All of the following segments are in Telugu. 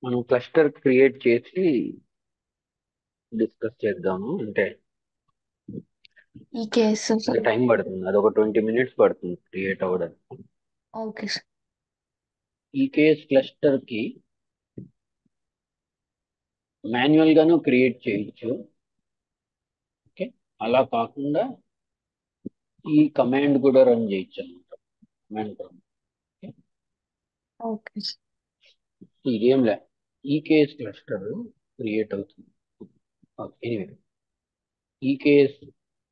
మనం క్లస్టర్ క్రియేట్ చేసి డిస్కస్ చేద్దాము. అంటే ఈ కేసు. అది టైం పడుతుంది, అది ఒక 20 minutes పడుతుంది క్రియేట్ అవ్వడానికి. Okay sir. ఈ కేస్ క్లస్టర్ కి మాన్యువల్ గాను క్రియేట్ చేయొచ్చు. ఓకే, అలా కాకుండా ఈ కమాండ్ కూడా రన్ చేయొచ్చు అనమాట. Command okay sir. ఇదేం లే, ఈ కేస్ క్లస్టర్ క్రియేట్ అవుతుంది. ఎనీవే, ఈ కేస్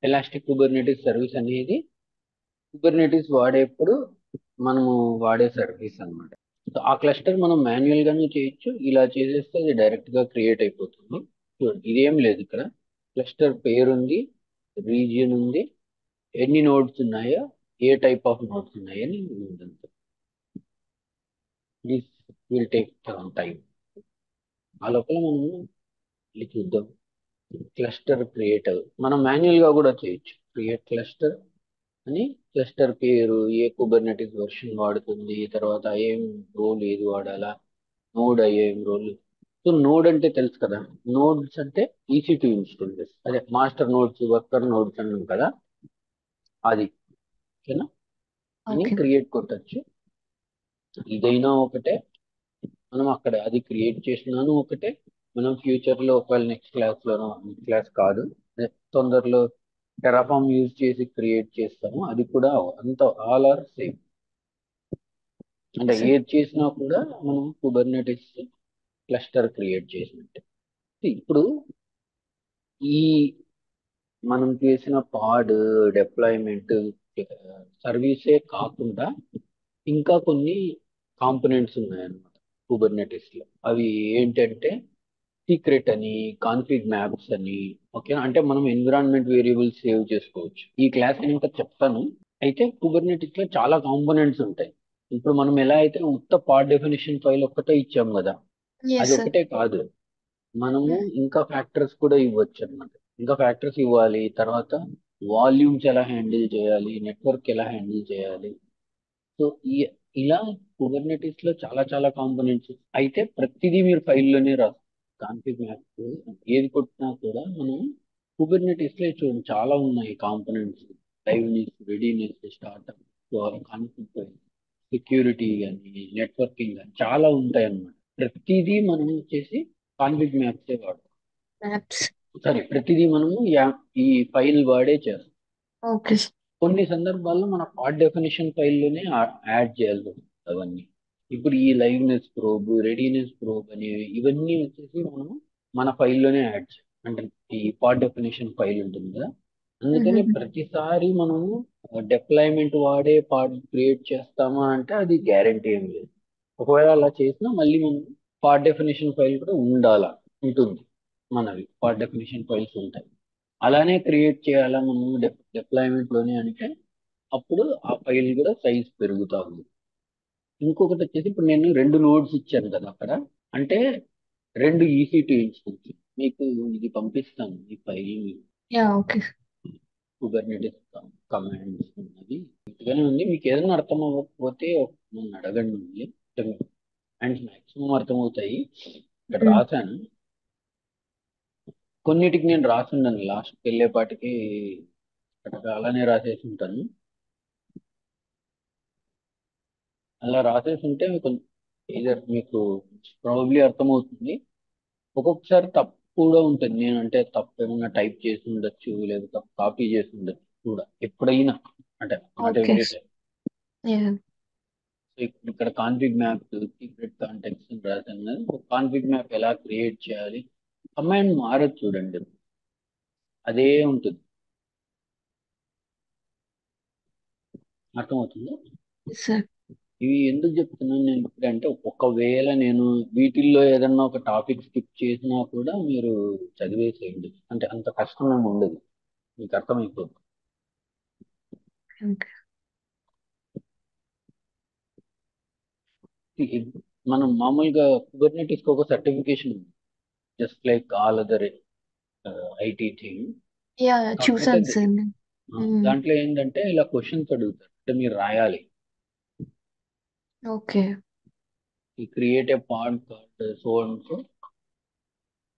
ఎలాస్టిక్ కుబర్నెటిస్ సర్వీస్ అనేది కుబర్నెటిస్ వాడేప్పుడు మనము వాడే సర్వీస్ అన్నమాట. సో ఆ క్లస్టర్ మనం మాన్యువల్ గానే చేయొచ్చు, ఇలా చేసేస్తే అది డైరెక్ట్ గా క్రియేట్ అయిపోతుంది. చూడండి, ఇదేం లేదు ఇక్కడ. క్లస్టర్ పేరు ఉంది, రీజియన్ ఉంది, ఎన్ని నోడ్స్ ఉన్నాయో, ఏ టైప్ ఆఫ్ నోడ్స్ ఉన్నాయని ఉంటుంది. This will take time. ఆ లోపల మనం ఇది చూద్దాం. క్లస్టర్ క్రియేట్ మనం మాన్యువల్ గా కూడా చేయొచ్చు. క్రియేట్ క్లస్టర్ అని, క్లస్టర్ పేరు, ఏ కుబర్నెటిస్ వర్షన్ వాడుతుంది, తర్వాత ఏం రోల్ ఏది వాడాలా, నోడ్ అయ్యేం రోల్. సో నోడ్ అంటే తెలుసు కదా, నోడ్స్ అంటే ఈసీ టు ఇన్స్టాల్. అదే మాస్టర్ నోడ్స్, వర్కర్ నోడ్స్ అన్నాం కదా, అది. ఓకేనా, అని ఓకే. క్రియేట్ కొట్టచ్చు. ఇదైనా ఒకటే, మనం అక్కడ అది క్రియేట్ చేసినాను ఒకటే. మనం ఫ్యూచర్ లో ఒకవేళ నెక్స్ట్ క్లాస్ లోనో, క్లాస్ కాదు, అదే తొందరలో టెరాఫామ్ యూజ్ చేసి క్రియేట్ చేస్తాము, అది కూడా అంత ఆల్ ఆర్ సేమ్. అంటే సార్. ఏది చేసినా కూడా మనం కుబర్నెటిస్ క్లస్టర్ క్రియేట్ చేసినట్టే. ఇప్పుడు ఈ మనం చేసిన పాడ్ డిప్లాయ్మెంట్ సర్వీసే కాకుండా ఇంకా కొన్ని కాంపోనెంట్స్ ఉన్నాయన్నమాట కుబర్నెటిస్ లో. అవి ఏంటంటే సీక్రెట్ అని, కాన్ఫిగ్ మ్యాప్స్ అని. ఓకే, అంటే మనం ఎన్విరాన్మెంట్ వేరియబుల్స్ సేవ్ చేసుకోవచ్చు. ఈ క్లాస్ నేను ఇంకా చెప్తాను. అయితే కుబర్నెటిస్ లో చాలా కాంపోనెంట్స్ ఉంటాయి. ఇప్పుడు మనం ఎలా అయితే ఉత్త పార్ట్ డెఫినేషన్ ఫైల్ ఒక్కటే ఇచ్చాం కదా, అది ఎస్ సార్. ఒకటే కాదు, మనము ఇంకా ఫ్యాక్టర్స్ కూడా ఇవ్వచ్చు అన్నమాట. ఇంకా ఫ్యాక్టర్స్ ఇవ్వాలి, తర్వాత వాల్యూమ్స్ ఎలా హ్యాండిల్ చేయాలి, నెట్వర్క్ ఎలా హ్యాండిల్ చేయాలి. సో ఈ ఇలా కుబర్నెటిస్ లో చాలా చాలా కాంపోనెంట్స్. అయితే ప్రతిదీ మీరు ఫైల్లోనే రాస్తారు. కాన్ఫిగ్ మ్యాప్ ఏది కొట్టినా కూడా మనం కుబర్నెటిస్ లో చూడండి చాలా ఉన్నాయి components. Liveness, readiness, startup, config, security అని, నెట్వర్కింగ్ అని చాలా ఉంటాయి అన్నమాట. ప్రతిదీ మనం వచ్చేసి కాన్ఫిగ్ మ్యాప్సే వాడతాం. మ్యాప్స్. సరే, ప్రతిదీ మనము ఈ ఫైల్ వాడే చేస్తాం. Okay sir. కొన్ని సందర్భాల్లో మన పార్ట్ డెఫినేషన్ ఫైల్లోనే యాడ్ చేయాల్సి వస్తుంది అవన్నీ. ఇప్పుడు ఈ లైవ్నెస్ ప్రోబ్, రెడీనెస్ ప్రోబ్ అనేవి, ఇవన్నీ వచ్చేసి మనము మన ఫైల్లోనే యాడ్ చేయాలి. అంటే ఈ పార్ట్ డెఫినేషన్ ఫైల్ ఉంటుంది కదా, అందుకని ప్రతిసారి మనము డిప్లాయ్మెంట్ వాడే పార్ట్ క్రియేట్ చేస్తామా అంటే అది గ్యారంటీ ఏం లేదు. ఒకవేళ అలా చేసినా మళ్ళీ మనం పార్ట్ డెఫినేషన్ ఫైల్ కూడా ఉంటుంది. మనవి పార్ట్ డెఫినేషన్ ఫైల్స్ ఉంటాయి. అలానే క్రియేట్ చేయాలా మనం డిప్లాయ్మెంట్ లోనే అంటే అప్పుడు ఆ ఫైల్ కూడా సైజ్ పెరుగుతా ఉంది. ఇంకొకటి వచ్చేసి, ఇప్పుడు నేను 2 నోడ్స్ ఇచ్చాను కదా అక్కడ, అంటే 2 EC2 ఇన్స్టెన్స్. మీకు ఇది పంపిస్తాను ఈ file, yeah okay. Kubernetes commands ఉన్నది. ఇటుగానే ఉంది, మీకు ఏదైనా అర్థం అవ్వకపోతే నన్ను అడగండి. అండ్ మ్యాక్సిమం అర్థమవుతాయి. ఇక్కడ రాశాను, కొన్నిటికి నేను రాసుండను, లాస్ట్కి వెళ్ళేపాటికి అక్కడ అలానే రాసేసి ఉంటాను. అలా రాసేసి ఉంటే కొంచెం either మీకు ప్రాబబ్లీ అర్థమవుతుంది. ఒక్కొక్కసారి తప్పు కూడా ఉంటుంది, నేను అంటే తప్పు ఏమన్నా టైప్ చేసి ఉండొచ్చు, లేదా తప్పు కాపీ చేసి ఉండొచ్చు కూడా ఎప్పుడైనా. అంటే not okay. Every time. Yeah. So ఇక్కడ కాన్ఫిగ్ మ్యాప్, సీక్రెట్ కాంటెక్స్ అని రాశాను కదా, కాన్ఫిగ్ మ్యాప్ ఎలా క్రియేట్ చేయాలి, కమాండ్ మారదు చూడండి, అదే ఉంటుంది. అర్థమవుతుంది. సార్. ఇవి ఎందుకు చెప్తున్నాను నేను ఇప్పుడు అంటే, ఒకవేళ నేను వీటిల్లో ఏదన్నా ఒక టాపిక్ స్కిప్ చేసినా కూడా మీరు చదివేసేయండి, అంటే అంత కష్టం ఏమి ఉండదు, మీకు అర్థమైపోతుంది. ఓకే. మనం మామూలుగా కుబర్నెటిస్ ఒక సర్టిఫికేషన్ ఉంది, just like all other IT thing. Yeah కాకపోతే చూసాను సార్ నేను. దాంట్లో ఏంటంటే ఇలా క్వశ్చన్స్ అడుగుతారు, అంటే మీరు రాయాలి. ఓకే. ఈ create a pod card so and so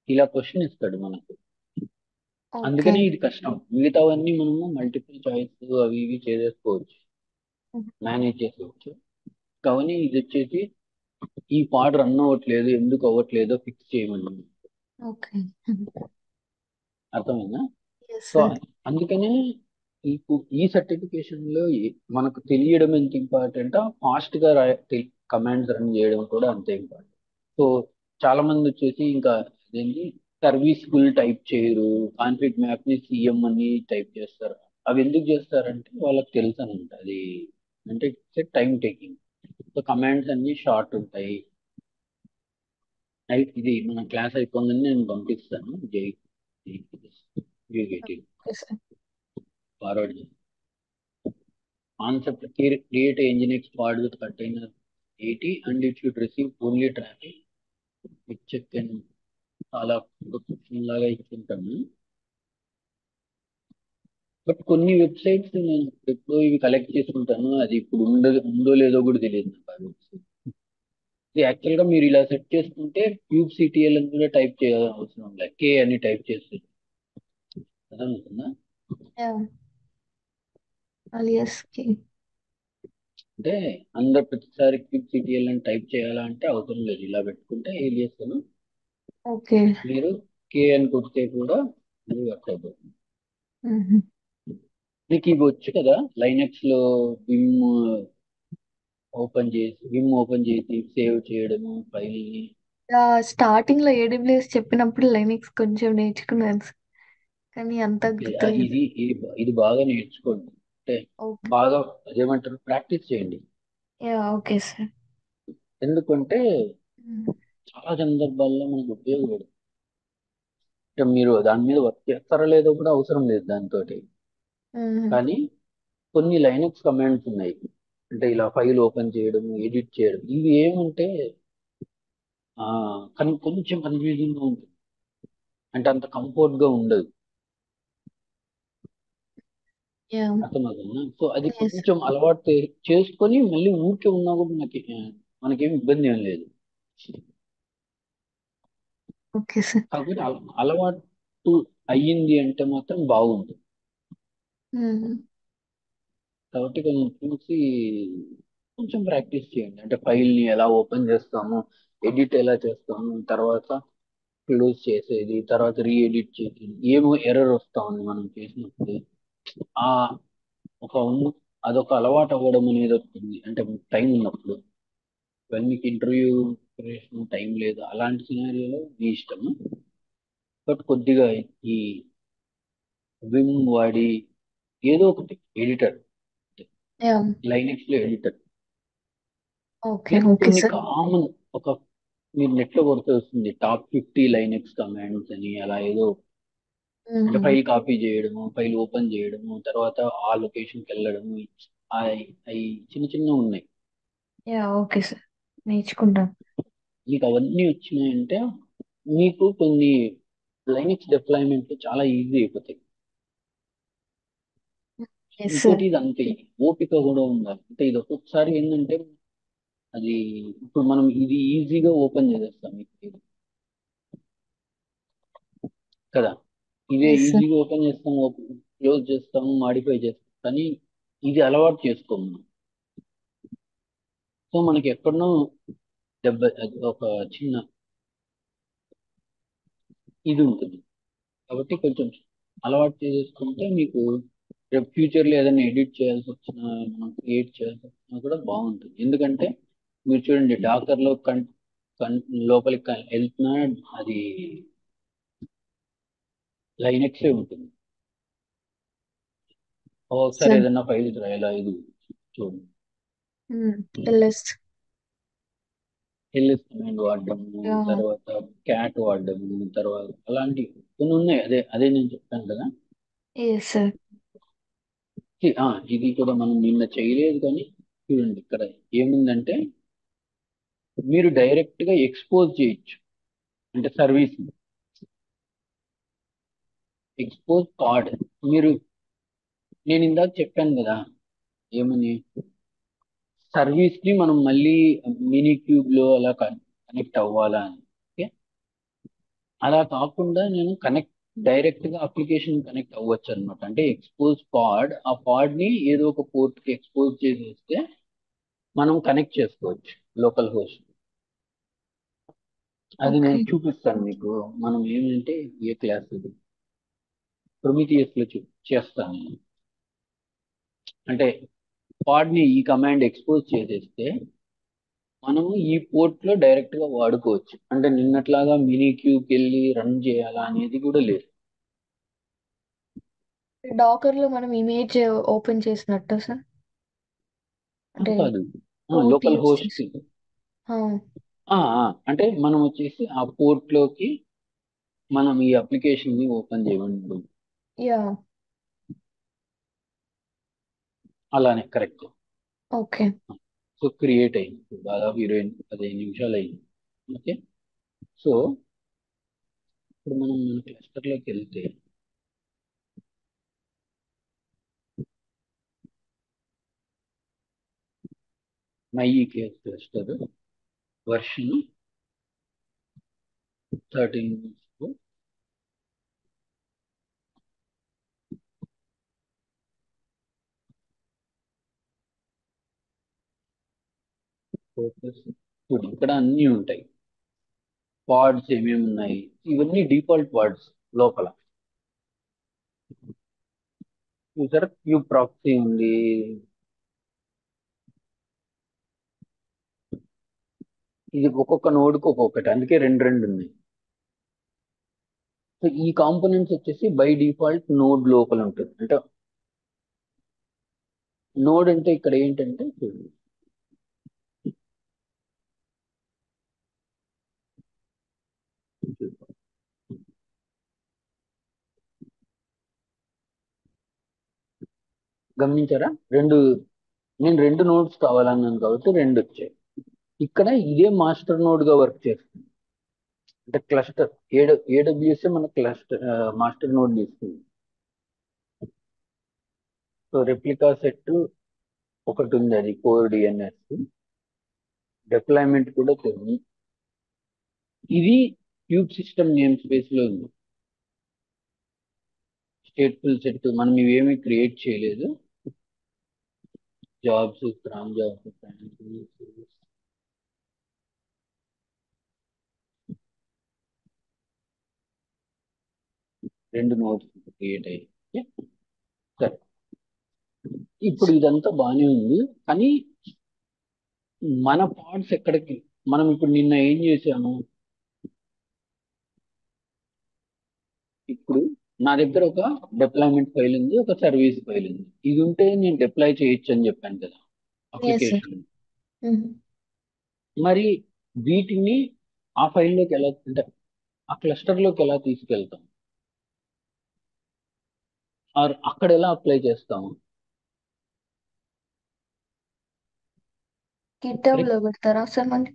ఇలా క్వశ్చన్ ఇస్తాడు మనకు. ఓకే. అందుకనే ఇది కష్టం. మిగతావన్నీ మనము మల్టిపుల్ చాయిస్ అవి ఇవి చేసేసుకోవచ్చు, మేనేజ్ చేసుకోవచ్చు. కానీ ఇది వచ్చేసి ఈ పాడ్ రన్ అవ్వట్లేదు, ఎందుకు అవ్వట్లేదో ఫిక్స్ చేయమని. ఓకే. అర్థమైందా? Yes so sir. అందుకనే ఈ సర్టిఫికేషన్ లో మనకు తెలియడం ఎంత ఇంపార్టెంట్, ఫాస్ట్ గా కమాండ్స్ రన్ చేయడం కూడా అంతే ఇంపార్టెంట్. సో చాలా మంది వచ్చేసి ఇంకా ఏంటి, సర్వీస్ ఫుల్ టైప్ చేయరు, కాన్ఫిగ్ మ్యాప్ ని సిఎం అని టైప్ చేస్తారు. అవి ఎందుకు చేస్తారంటే వాళ్ళకి తెలుసు అనమాట అది, అంటే it's time taking. So commands అన్ని షార్ట్ ఉంటాయి. ఇది మన క్లాస్ అయిపోయిందని నేను పంపిస్తాను. జై okay sir. Forward concept create a nginx pod with container 80 and it should receive only traffic which check and చాలా లాగా ఇచ్చుంటాము. బట్ కొన్ని వెబ్సైట్స్ నేను ఎప్పుడో ఇవి కలెక్ట్ చేసుకుంటాను, అది ఇప్పుడు ఉందో లేదో కూడా తెలియదు నాకు ఆ వెబ్సైట్. ఇది యాక్చువల్ గా మీరు ఇలా సెట్ చేసుకుంటే క్యూబ్ సిటిఎల్ అని కూడా టైప్ చేయాల్సిన అవసరం లేదు, కే అని టైప్ చేస్తే అర్థమవుతుందా. యా. అలియాస్ కి. అంటే అందరు ప్రతిసారి క్యూబ్ సిటిఎల్ అని టైప్ చేయాలా అంటే అవసరం లేదు, ఇలా పెట్టుకుంటే ఏలియస్ ఓకే. మీరు కే అని కొడితే కూడా అది వర్క్ అయిపోతుంది. మ్మ్. మీకు ఇవి వచ్చు కదా, లైనక్స్ లో విమ్ విమ్ ఓపెన్ చేసి సేవ్ చేయడము ఫైల్ ని. స్టార్టింగ్ లో ఏడబ్ల్యూఎస్ చెప్పినప్పుడు లైనక్స్ కొంచెం నేర్చుకున్నాను సార్. కానీ అంత గుర్తులేదు. ఇది బాగా నేర్చుకోండి, అంటే ఓకే. బాగా అదేమంటారు ప్రాక్టీస్ చేయండి. Yeah okay sir. ఎందుకంటే మ్మ్. చాలా సందర్భాల్లో మనకు ఉపయోగపడుతుంది. అంటే మీరు దాని మీద వర్క్ చేస్తారో లేదో కూడా అవసరం లేదు దాంతో. మ్మ్. కానీ కొన్ని లైనక్స్ కమాండ్స్ ఉన్నాయి, అంటే ఇలా ఫైల్ ఓపెన్ చేయడం ఎడిట్ చేయడం, ఇవి ఏమంటే ఆ కానీ కొంచెం కన్ఫ్యూజింగ్ గా ఉంటుంది, అంటే అంత కంఫర్ట్ గా ఉండదు. యా. అర్థమవుతుందా? సో అది ఎస్. కొంచెం అలవాటు చేసుకొని మళ్ళీ ఊరికే ఉన్నా కూడా మనకేం ఇబ్బంది ఏం లేదు. Okay sir. కాకపోతే అలవాటు అయ్యింది అంటే మాత్రం బాగుంటుంది. మ్మ్. కాబట్టి కొంచెం చూసి కొంచెం ప్రాక్టీస్ చేయండి, అంటే ఫైల్ ని ఎలా ఓపెన్ చేస్తాము, ఎడిట్ ఎలా చేస్తాము, తర్వాత క్లోజ్ చేసేది, తర్వాత రీ ఎడిట్ చేసేది, ఏమో ఎర్రర్ వస్తా ఉంది మనం చేసినప్పుడు. ఆ ఒక అదొక అలవాటు అవ్వడం అనేది వస్తుంది, అంటే టైం ఉన్నప్పుడు. వెన్ మీకు ఇంటర్వ్యూ ప్రిపరేషన్ టైం లేదు అలాంటి సినారియోలో మీ ఇష్టము. బట్ కొద్దిగా ఈ విమ్ వాడి ఏదో ఒకటి ఎడిటర్, యా. లైనక్స్ లో ఎడిటర్, ఓకే. మీకు ఓకే కొన్ని సార్. కామన్ ఒక మీరు నెట్ లో కొడితే వస్తుంది టాప్ 50 లైనక్స్ కమాండ్స్ అని, అలా ఏదో. అంటే మ్మ్. ఫైల్ కాపీ చేయడము, ఫైల్ ఓపెన్ చేయడము, తర్వాత ఆ లొకేషన్కి వెళ్ళడము, అవి చిన్న చిన్న ఉన్నాయి. Yeah okay sir. నేర్చుకుంటాను. మీకు అవన్నీ వచ్చినాయంటే మీకు కొన్ని లైనక్స్ డిప్లాయ్మెంట్ చాలా ఈజీ అయిపోతాయి. Yes sir. ఇంకోటి ఇది అంతే, ఓపిక కూడా ఉండాలి. అంటే ఇది ఒక్కొక్కసారి ఏంటంటే అది ఇప్పుడు మనం ఇది ఈజీగా ఓపెన్ చేసేస్తాం ఇది కదా, ఇదే ఎస్ సార్. ఈజీగా ఓపెన్ చేస్తాం, క్లోజ్ చేస్తాము, మాడిఫై చేస్తాం. కానీ ఇది అలవాటు చేసుకోము మనం. సో మనకి ఎక్కడనో అది ఒక చిన్న ఇది ఉంటుంది. కాబట్టి కొంచెం అలవాటు చేసుకుంటే మీకు రేపు ఫ్యూచర్లో ఏదైనా ఎడిట్ చేయాల్సి వచ్చినా, మనం క్రియేట్ చేయాల్సి వచ్చినా కూడా బాగుంటుంది. ఎందుకంటే మీరు చూడండి డాకర్లో కన్ లోపలికి వెళ్తున్నా అది లైనక్సే ఉంటుంది. ఒకసారి సార్. ఏదైనా ఫైల్ రాయాలా, ఇది చూడండి ఎల్ఎస్. ఎల్ఎస్ కమాండ్ వాడడము, యా. తర్వాత క్యాట్ వాడడము, తర్వాత అలాంటి కొన్ని ఉన్నాయి. అదే అదే నేను చెప్పాను కదా. Yes sir. ఇది కూడా మనం నిన్న చేయలేదు కానీ చూడండి ఇక్కడ ఏముందంటే మీరు డైరెక్ట్ గా ఎక్స్పోజ్ చేయొచ్చు, అంటే సర్వీస్ ఎక్స్పోజ్ కార్డ్. మీరు నేను ఇందాక చెప్పాను కదా ఏమని, సర్వీస్ ని మనం మళ్ళీ మినీ క్యూబ్ లో అలా కనెక్ట్ అవ్వాలా అని. ఓకే, అలా కాకుండా నేను డైరెక్ట్ గా అప్లికేషన్ కనెక్ట్ అవ్వచ్చు అనమాట. అంటే ఎక్స్పోజ్ పాడ్, ఆ పాడ్ ని ఏదో ఒక పోర్ట్ కి ఎక్స్పోజ్ చేసేస్తే మనం కనెక్ట్ చేసుకోవచ్చు లోకల్ హోస్ట్. అది ఓకే. నేను చూపిస్తాను మీకు. మనం ఏమంటే ఏ క్లాస్ ఇది ప్రొమిథియస్ లో చేస్తాను నేను. అంటే పాడ్ ని ఈ కమాండ్ ఎక్స్పోజ్ చేసేస్తే మనము ఈ పోర్ట్ లో డైరెక్ట్ గా వాడుకోవచ్చు. అంటే నిన్నట్లాగా మినీ క్యూకి వెళ్ళి రన్ చేయాలా అనేది కూడా లేదు. డాకర్ లో మనం ఇమేజ్ ఓపెన్ చేసినట్టు సార్, అంటే కాదు, పోర్ట్ లోకల్ యూస్ హోస్ట్. చేసి. ఆ, అంటే మనం వచ్చేసి ఆ పోర్ట్ లోకి మనం ఈ అప్లికేషన్ ని ఓపెన్ చేయడం. యా. అలానే కరెక్ట్. ఓకే. సో క్రియేట్ అయింది, దాదాపు 15 నిమిషాలు అయింది. ఓకే, సో ఇప్పుడు మనం మన క్లస్టర్ లోకి వెళ్తే my EKS cluster version 13 focus. చూడు ఇక్కడ అన్నీ ఉంటాయి. పాడ్స్ ఏమేమి ఉన్నాయి, ఇవన్నీ డిఫాల్ట్ పాడ్స్ లోపల. చూసారా, క్యూబ్ ప్రాక్సీ ఉంది. ఇది ఒక్కొక్క నోడ్కి ఒక్కొక్కటి, అందుకే రెండు రెండు ఉన్నాయి. సో ఈ కాంపోనెంట్స్ వచ్చేసి బై డిఫాల్ట్ నోడ్ లోపల ఉంటుంది. అంటే నోడ్ అంటే ఇక్కడ ఏంటంటే చూడండి, గమనించారా, నేను రెండు నోడ్స్ కావాలన్నాను కాబట్టి రెండు వచ్చాయి. ఇక్కడ ఇదే మాస్టర్ నోడ్ గా వర్క్ చేస్తుంది. అంటే క్లస్టర్ ఏడబ్ల్యూఎస్ మన క్లస్టర్ మాస్టర్ నోడ్ తీసుకుంది. సో రెప్లికా సెట్ ఒకటి ఉంది, అది కోర్ డిఎన్ఎస్. డిప్లాయ్మెంట్ కూడా ఉంది. ఇది క్యూబ్ సిస్టమ్ నేమ్ స్పేస్ లో ఉంది. స్టేట్ఫుల్ సెట్ మనం ఇవేమీ క్రియేట్ చేయలేదు. జాబ్స్, క్రామ్ జాబ్స్, రెండు నోట్స్ క్రియేట్ అయ్యాయి. ఓకే? సరే, ఇప్పుడు ఇదంతా బాగానే ఉంది. కానీ మన పార్ట్స్ ఎక్కడికి, మనం ఇప్పుడు నిన్న ఏం చేసాము, ఇప్పుడు నా దగ్గర ఒక డిప్లాయ్మెంట్ ఫైల్ ఉంది, ఒక సర్వీస్ ఫైల్ ఉంది. ఇది ఉంటే నేను డిప్లాయ్ చేయొచ్చు అని చెప్పాను కదా ఎస్ సార్. అప్లికేషన్. మరి వీటిని ఆ ఫైల్లోకి ఎలా, అంటే ఆ క్లస్టర్లోకి ఎలా తీసుకెళ్తాం, ఆర్ అక్కడ ఎలా అప్లై చేస్తాము? GitHub correct. లో పెడతారా సార్ మళ్ళీ?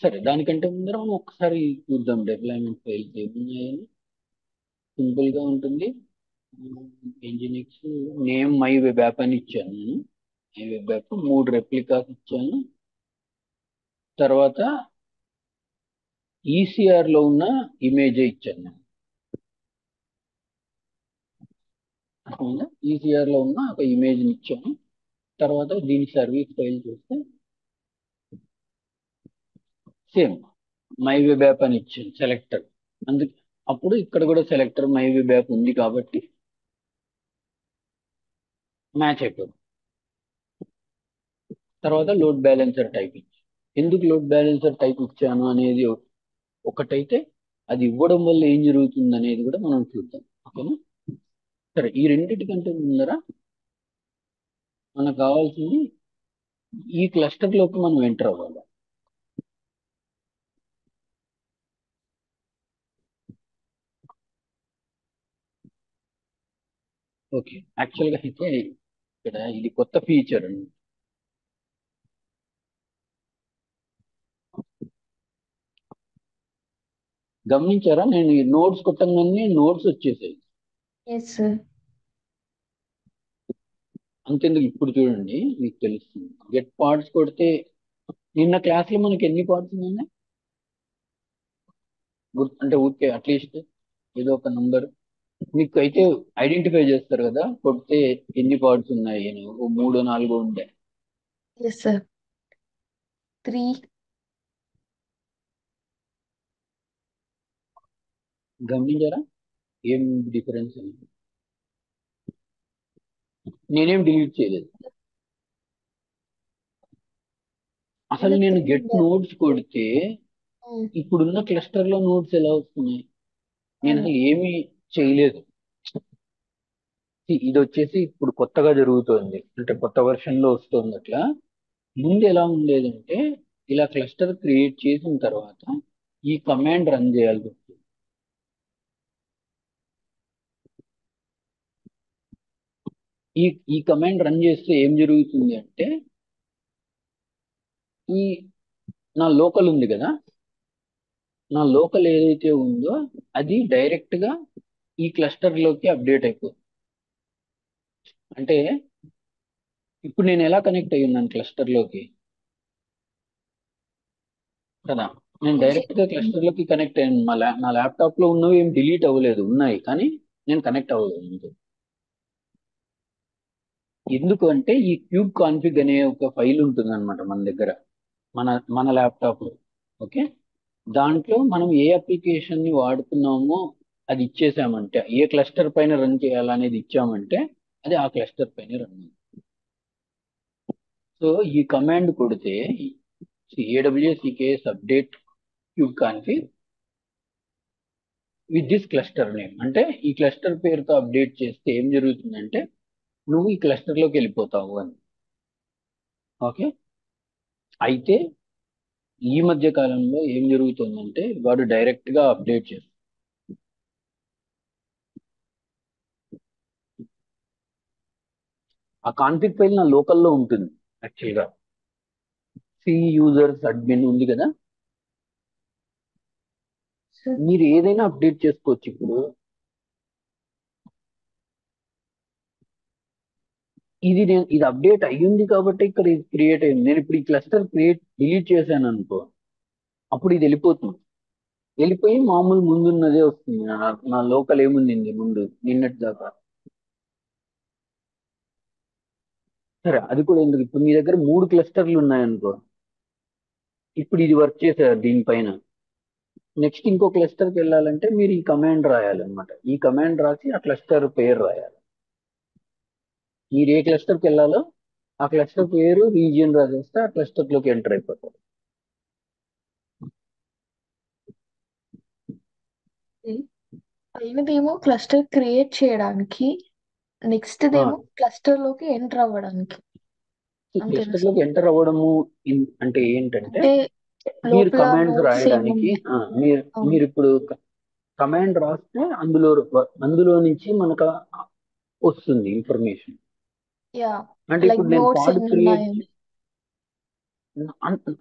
సరే, దానికంటే ముందర మనం ఒకసారి చూద్దాం డిప్లాయ్మెంట్ ఫైల్స్ ఏమున్నాయని. సింపుల్ గా ఉంటుంది. Nginx name my web app అని ఇచ్చాను నేను. మై వెబ్ యాప్ 3 రెప్లికాస్ ఇచ్చాను. తర్వాత ఈసీఆర్ లో ఉన్న ఇమేజ్ ఇచ్చాను నేను. ఈసీఆర్ లో ఉన్న ఒక ఇమేజ్ ఇచ్చాను. తర్వాత దీని సర్వీస్ ఫైల్ చూస్తే సేమ్ మై వెబ్ యాప్ అని ఇచ్చాను సెలెక్టర్. అందుకే అప్పుడు ఇక్కడ కూడా సెలెక్టర్ మై వెబ్ యాప్ ఉంది కాబట్టి మ్యాచ్ అయిపోతుంది. తర్వాత లోడ్ బ్యాలెన్సర్ టైప్ ఇచ్చాను. ఎందుకు లోడ్ బ్యాలెన్సర్ టైప్ ఇచ్చాను అనేది ఒకటైతే, అది ఇవ్వడం వల్ల ఏం జరుగుతుంది అనేది కూడా మనం చూద్దాం. ఓకేనా? సరే, ఈ రెండింటికంటే ముందర మనకు కావాల్సింది ఈ క్లస్టర్ లోకి మనం ఎంటర్ అవ్వాలి. ఓకే, యాక్చువల్గా అయితే ఇక్కడ ఇది కొత్త ఫీచర్ అండి. గమనించారా, నేను ఈ నోట్స్ కొట్టంగానే నోట్స్ వచ్చేసాయి. Yes sir. అంతెందుకు ఇప్పుడు చూడండి మీకు తెలుస్తుంది. గెట్ పాడ్స్ కొడితే నిన్న క్లాస్ లో మనకి ఎన్ని పాడ్స్ ఉన్నాయి అంటే ఊరికే అట్లీస్ట్ ఏదో ఒక నంబర్ మీకు అయితే ఐడెంటిఫై చేస్తారు కదా కొడితే ఎన్ని పాడ్స్ ఉన్నాయి అని, ఓ మూడో నాలుగో ఉండే ఎస్ సార్. 3. గమనించారా ఏం డిఫరెన్స్ అని? నేనేం డిలీట్ చేయలేదు. అసలు ఎందుకు నేను 3 గెట్ ఉండాలి? నోట్స్ కొడితే ఇప్పుడున్న క్లస్టర్ లో నోట్స్ ఎలా వస్తున్నాయి? నేను అసలు ఏమీ చేయలేదు. ఇది వచ్చేసి ఇప్పుడు కొత్తగా జరుగుతోంది, అంటే కొత్త వెర్షన్ లో వస్తుంది అట్లా. ముందు ఎలా ఉండేదంటే ఇలా క్లస్టర్ క్రియేట్ చేసిన తర్వాత ఈ కమాండ్ రన్ చేయాల్సి వస్తుంది. ఈ ఈ కమాండ్ రన్ చేస్తే ఏం జరుగుతుంది అంటే ఈ నా లోకల్ ఉంది కదా, నా లోకల్ ఏదైతే ఉందో అది డైరెక్ట్ గా ఈ క్లస్టర్ లోకి అప్డేట్ అయిపోతుంది. అంటే ఇప్పుడు నేను ఎలా కనెక్ట్ అయ్యి ఉన్నాను క్లస్టర్ లోకి కదా, నేను డైరెక్ట్ గా క్లస్టర్ లోకి కనెక్ట్ అయ్యాను. నా ల్యాప్టాప్ లో ఉన్నవి ఏం డిలీట్ అవ్వలేదు, ఉన్నాయి కానీ నేను కనెక్ట్ అవ్వలేదు అంతే. ఎందుకు అంటే ఈ క్యూబ్ కాన్ఫిగ్ అనే ఒక ఫైల్ ఉంటుంది అనమాట మన దగ్గర, మన మన ల్యాప్టాప్ లో. ఓకే, దాంట్లో మనం ఏ అప్లికేషన్ ని వాడుతున్నామో అది ఇచ్చేసామంటే, ఏ క్లస్టర్ పైన రన్ చేయాలనేది ఇచ్చామంటే అది ఆ క్లస్టర్ పైన రన్ అవుతుంది. సో ఈ కమాండ్ కొడితే AWS EKS update cube config with this cluster name, అంటే ఈ క్లస్టర్ పేరుతో అప్డేట్ చేస్తే ఏం జరుగుతుందంటే నువ్వు ఈ క్లస్టర్ లోకి వెళ్ళిపోతావు అని. ఓకే, అయితే ఈ మధ్య కాలంలో ఏం జరుగుతుందంటే వాడు డైరెక్ట్ గా అప్డేట్ చేస్తాడు. ఆ కాన్ఫిగ్ ఫైల్ నా లోకల్లో ఉంటుంది యాక్చువల్ గా. సి యూజర్స్ అడ్మిన్ ఉంది కదా, సార్. మీరు ఏదైనా అప్డేట్ చేసుకోవచ్చు. ఇప్పుడు ఇది అప్డేట్ అయ్యింది కాబట్టి ఇక్కడ ఇది క్రియేట్ అయింది. నేను ఇప్పుడు ఈ క్లస్టర్ డిలీట్ చేశాను అనుకో, అప్పుడు ఇది వెళ్ళిపోతుంది. వెళ్ళిపోయి మామూలు ముందున్నదే వస్తుంది. నా లోకల్ ఏముంది ముందు నిన్నటి దాకా. సరే అది కూడా ఎందుకు, ఇప్పుడు మీ దగ్గర 3 క్లస్టర్లు ఉన్నాయనుకో, ఇప్పుడు ఇది వర్క్ చేశారు దీనిపైన. నెక్స్ట్ ఇంకో క్లస్టర్కి వెళ్ళాలంటే మీరు ఈ కమాండ్ రాయాలన్నమాట. ఈ కమాండ్ రాసి ఆ క్లస్టర్ పేరు రాయాలి. మీరు ఏ క్లస్టర్కి వెళ్ళాలో ఆ క్లస్టర్ పేరు రీజియన్ రాసేస్తే ఆ క్లస్టర్ లోకి ఎంటర్ అయిపోతారు. పైనదేమో క్లస్టర్ క్రియేట్ చేయడానికి, నెక్స్ట్ దేమో క్లస్టర్ లోకి ఎంటర్ అవ్వడానికి. ఈ అంతేనా క్లస్టర్ సార్? లోకి ఎంటర్ అవ్వడము అంటే ఏంటంటే అంటే మీరు లోపల కమాండ్స్ నోట్స్ రాయడానికి ఏమున్నాయి? మీరు అవును. మీరు ఇప్పుడు కమాండ్ రాస్తే అందులో నుంచి మనకు వస్తుంది ఇన్ఫర్మేషన్. యా. అంటే లైక్ ఇప్పుడు నేను నోట్స్ పాడ్ ఎన్ని క్రియేట్ ఉన్నాయని.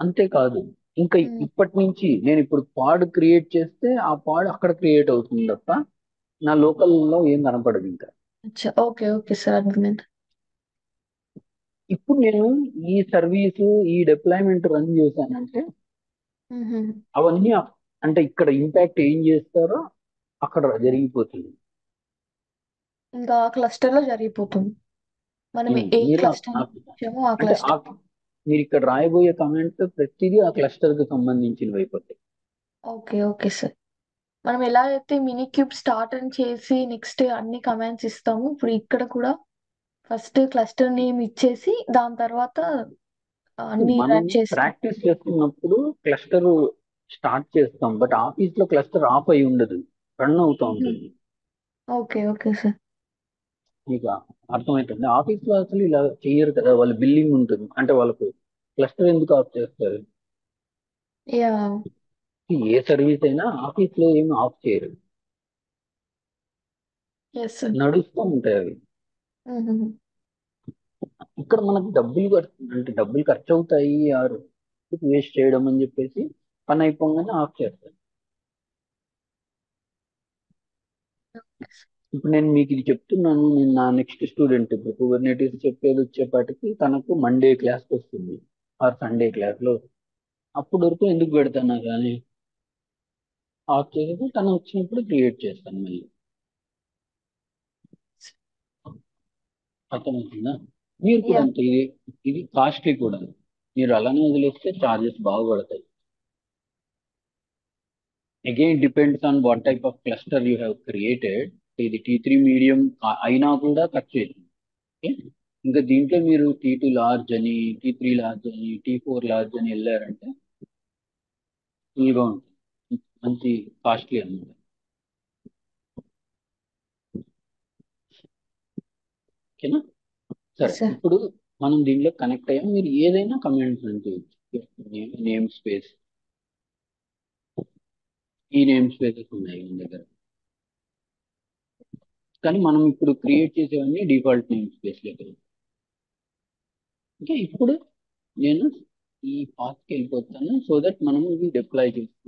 అంతేకాదు, ఇంకా ఇప్పటి నుంచి నేను ఇప్పుడు పాడ్ క్రియేట్ చేస్తే ఆ పాడ్ అక్కడ క్రియేట్ అవుతుంది తప్ప నా లోకల్లో ఏం కనపడదు ఇంకా. అచ్చా, ఓకే ఓకే సార్, అర్థమైంది. ఇప్పుడు నేను ఈ సర్వీసు ఈ డిప్లాయ్మెంట్ రన్ చేశానంటే మ్మ్. అవన్నీ అంటే ఇక్కడ ఇంపాక్ట్ ఏం చేస్తారో అక్కడ జరిగిపోతుంది. ఇంకా క్లస్టర్ లో జరిగిపోతుంది. మనం ఏ మీరు క్లస్టర్ ఇచ్చామో ఆ అంటే క్లస్టర్. మీరు ఇక్కడ రాయబోయే కమెంట్ ప్రతిదీ ఆ క్లస్టర్ కి సంబంధించినవి అయిపోతాయి. Okay okay sir. మనం ఎలా అయితే మినీ క్యూబ్ స్టార్ట్ అని చేసి నెక్స్ట్ అన్ని కమాండ్స్ ఇస్తాము, ఇప్పుడు ఇక్కడ కూడా ఫస్ట్ క్లస్టర్ నేమ్ ఇచ్చేసి దాని తర్వాత అన్ని మనం రన్ చేస్తాం. ప్రాక్టీస్ చేస్తున్నప్పుడు క్లస్టర్ స్టార్ట్ చేస్తాం, బట్ ఆఫీస్ లో క్లస్టర్ ఆఫ్ అయి ఉండదు, రన్ అవుతూ ఉంటుంది. Okay okay sir. మీకు అర్థమవుతుంది. ఆఫీస్ లో అసలు ఇలా చేయరు కదా, వాళ్ళు బిల్లింగ్ ఉంటుంది అంటే వాళ్ళకు క్లస్టర్ ఎందుకు ఆఫ్ చేస్తారు? యా. ఏ సర్వీస్ అయినా ఆఫీస్ లో ఏమి ఆఫ్ చేయరు, ఎస్ సార్. నడుస్తూ ఉంటాయి అవి. ఇక్కడ మనకు అంటే డబ్బులు ఖర్చు అవుతాయి ఆరు వేస్ట్ చేయడం అని చెప్పేసి పని అయిపోగానే ఆఫ్ చేస్తారు. ఇప్పుడు నేను మీకు ఇది చెప్తున్నాను, నేను నా నెక్స్ట్ స్టూడెంట్ ఇప్పుడు కుబర్నెటీస్ చెప్పేది వచ్చేపాటికి తనకు మండే క్లాస్కి వస్తుంది ఆర్ సండే క్లాస్లో, అప్పుడు వరకు ఎందుకు పెడతాను కానీ ఆఫ్ చేసేసి తను వచ్చినప్పుడు క్రియేట్ చేస్తాను మళ్ళీ. అర్థమవుతుందా? మీరు కూడా యా అంతే, ఇది ఇది కాస్ట్లీ కూడా. మీరు అలానే వదిలేస్తే చార్జెస్ బాగా పడతాయి. Again depends on what type of cluster you have created. ఇది T3 మీడియం అయినా కూడా ఖర్చు అవుతుంది. ఓకే, ఇంకా దీంట్లో మీరు T2 లార్జ్ అని, T3 లార్జ్ అని, T4 లార్జ్ అని వెళ్ళారంటే ఫుల్గా ఉంటుంది, మంచి కాస్ట్లీ అనమాట. ఓకేనా? సరే, సార్. ఇప్పుడు మనం దీంట్లో కనెక్ట్ అయ్యాం. మీరు ఏదైనా కమెంట్స్ అంటే నేమ్ స్పేస్, ఈ నేమ్ స్పేసెస్ ఉన్నాయి మన దగ్గర, కానీ మనం ఇప్పుడు క్రియేట్ చేసేవన్నీ డిఫాల్ట్ నేమ్ స్పేస్ దగ్గర. ఓకే, ఇప్పుడు నేను ఈ పాత్కి వెళ్ళిపోతాను సో దట్ మనం ఇది డిప్లాయ్ చేస్తాం.